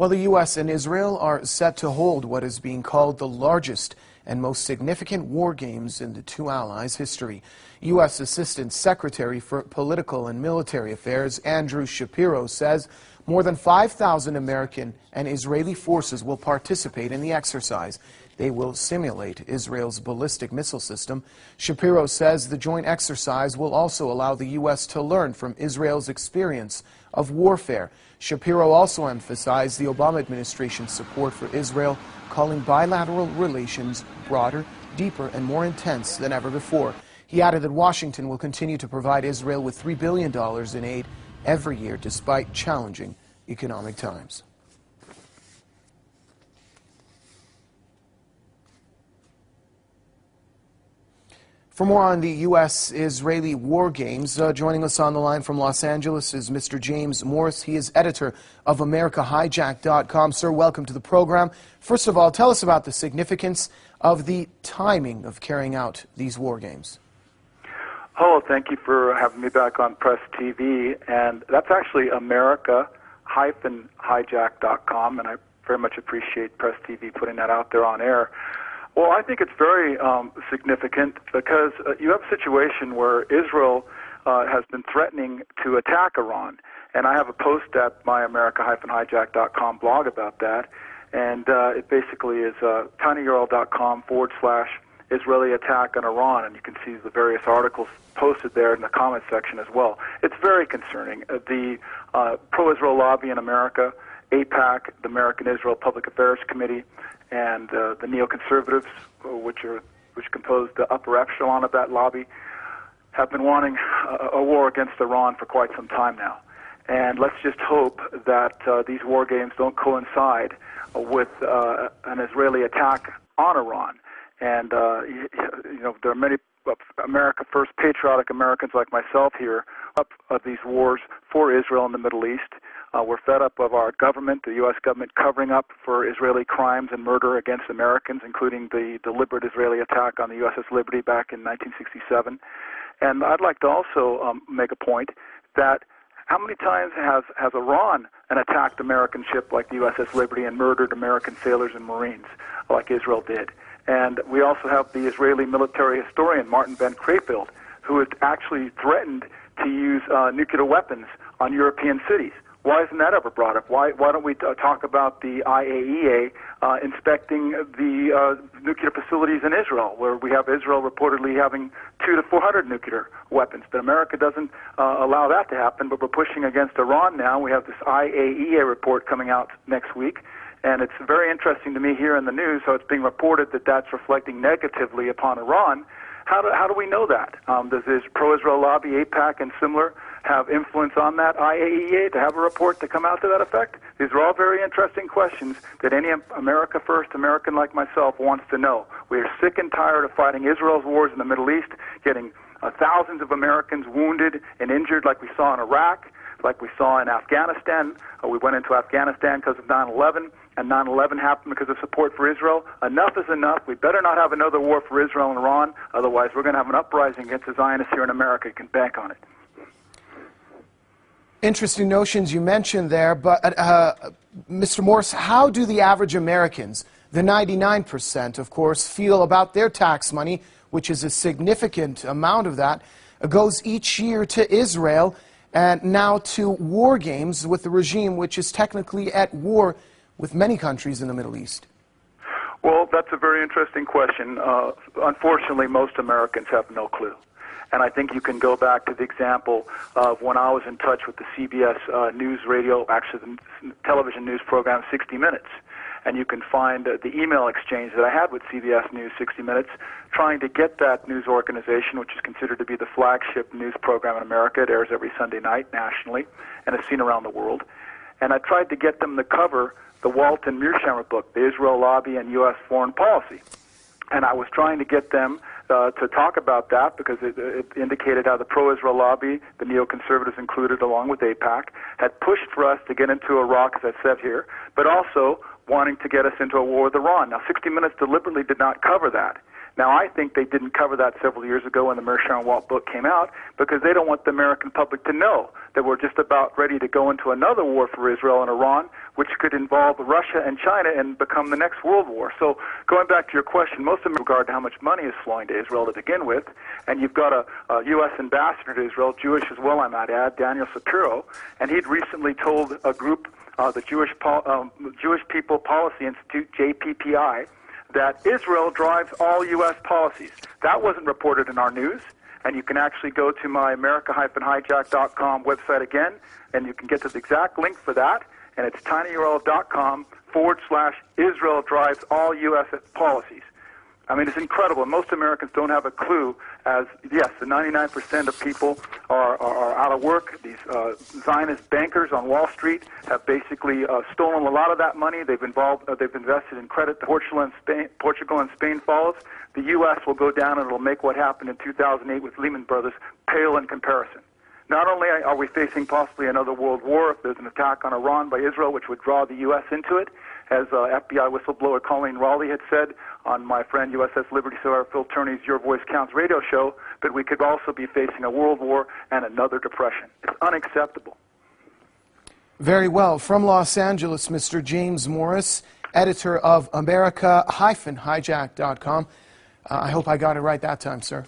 Well, the U.S. and Israel are set to hold what is being called the largest and most significant war games in the two allies' history. U.S. Assistant Secretary for Political and Military Affairs Andrew Shapiro says more than 5,000 American and Israeli forces will participate in the exercise. They will simulate Israel's ballistic missile system. Shapiro says the joint exercise will also allow the U.S. to learn from Israel's experience of warfare. Shapiro also emphasized the Obama administration's support for Israel, calling bilateral relations broader, deeper, and more intense than ever before. He added that Washington will continue to provide Israel with $3 billion in aid every year despite challenging economic times. For more on the U.S.-Israeli war games, joining us on the line from Los Angeles is Mr. James Morris. He is editor of AmericaHijacked.com. Sir, welcome to the program. First of all, tell us about the significance of the timing of carrying out these war games. Oh, thank you for having me back on PressTV. And that's actually America-Hijacked.com, and I very much appreciate PressTV putting that out there on air. Well, I think it's very significant because you have a situation where Israel has been threatening to attack Iran. And I have a post at my America-Hijacked.com blog about that. And it basically is tinyurl.com/Israeli attack on Iran. And you can see the various articles posted there in the comment section as well. It's very concerning. The pro-Israel lobby in America, AIPAC, the American Israel Public Affairs Committee, and the neoconservatives, which compose the upper echelon of that lobby, have been wanting a war against Iran for quite some time now. And let's just hope that these war games don't coincide with an Israeli attack on Iran. And there are many America First patriotic Americans like myself here up of these wars for Israel in the Middle East. We're fed up of our government, the U.S. government, covering up for Israeli crimes and murder against Americans, including the deliberate Israeli attack on the USS Liberty back in 1967. And I'd like to also make a point that how many times has Iran attacked American ship like the USS Liberty and murdered American sailors and Marines like Israel did? And we also have the Israeli military historian, Martin Ben Crayfield, who has actually threatened to use nuclear weapons on European cities. Why isn't that ever brought up? Why don't we talk about the IAEA inspecting the nuclear facilities in Israel, where we have Israel reportedly having 200 to 400 nuclear weapons? But America doesn't allow that to happen, but we're pushing against Iran now. We have this IAEA report coming out next week, and it's very interesting to me here in the news, so it's being reported that that's reflecting negatively upon Iran. How do we know that? Does this pro-Israel lobby, AIPAC, and similar have influence on that IAEA to have a report to come out to that effect? These are all very interesting questions that any America First American like myself wants to know. We are sick and tired of fighting Israel's wars in the Middle East, getting thousands of Americans wounded and injured like we saw in Iraq, like we saw in Afghanistan. We went into Afghanistan because of 9/11, and 9/11 happened because of support for Israel. Enough is enough. We better not have another war for Israel and Iran. Otherwise, we're going to have an uprising against the Zionists here in America. You can bank on it. Interesting notions you mentioned there, but Mr. Morse, how do the average Americans, the 99%, of course, feel about their tax money, which is a significant amount of that, goes each year to Israel and now to war games with the regime which is technically at war with many countries in the Middle East? Well, that's a very interesting question. Unfortunately, most Americans have no clue. And I think you can go back to the example of when I was in touch with the CBS news radio, actually the television news program 60 Minutes. And you can find the email exchange that I had with CBS News 60 Minutes trying to get that news organization, which is considered to be the flagship news program in America. It airs every Sunday night nationally and is seen around the world. And I tried to get them to cover the Walton Mearsheimer book, The Israel Lobby and U.S. Foreign Policy. And I was trying to get them to talk about that because it indicated how the pro-Israel lobby, the neoconservatives included along with AIPAC, had pushed for us to get into Iraq, as I said here, but also wanting to get us into a war with Iran. Now, 60 Minutes deliberately did not cover that. Now, I think they didn't cover that several years ago when the Meir Sharon Walt book came out because they don't want the American public to know that we're just about ready to go into another war for Israel and Iran, which could involve Russia and China and become the next world war. So going back to your question, most of them regard to how much money is flowing to Israel to begin with, and you've got a U.S. ambassador to Israel, Jewish as well, I might add, Daniel Shapiro, and he'd recently told a group, the Jewish People Policy Institute, JPPI, that Israel drives all U.S. policies. That wasn't reported in our news, and you can actually go to my America-hijack.com website again, and you can get to the exact link for that, and it's tinyurl.com/Israel drives all U.S. policies. I mean, it's incredible. Most Americans don't have a clue as, yes, the 99% of people are out of work. These Zionist bankers on Wall Street have basically stolen a lot of that money. They've invested in credit. Portugal and Spain follows. The U.S. will go down and it'll make what happened in 2008 with Lehman Brothers pale in comparison. Not only are we facing possibly another world war if there's an attack on Iran by Israel, which would draw the U.S. into it, as FBI whistleblower Colleen Raleigh had said on my friend USS Liberty Star Phil Turney's Your Voice Counts radio show, but we could also be facing a world war and another depression. It's unacceptable. Very well. From Los Angeles, Mr. James Morris, editor of America-hijack.com. I hope I got it right that time, sir.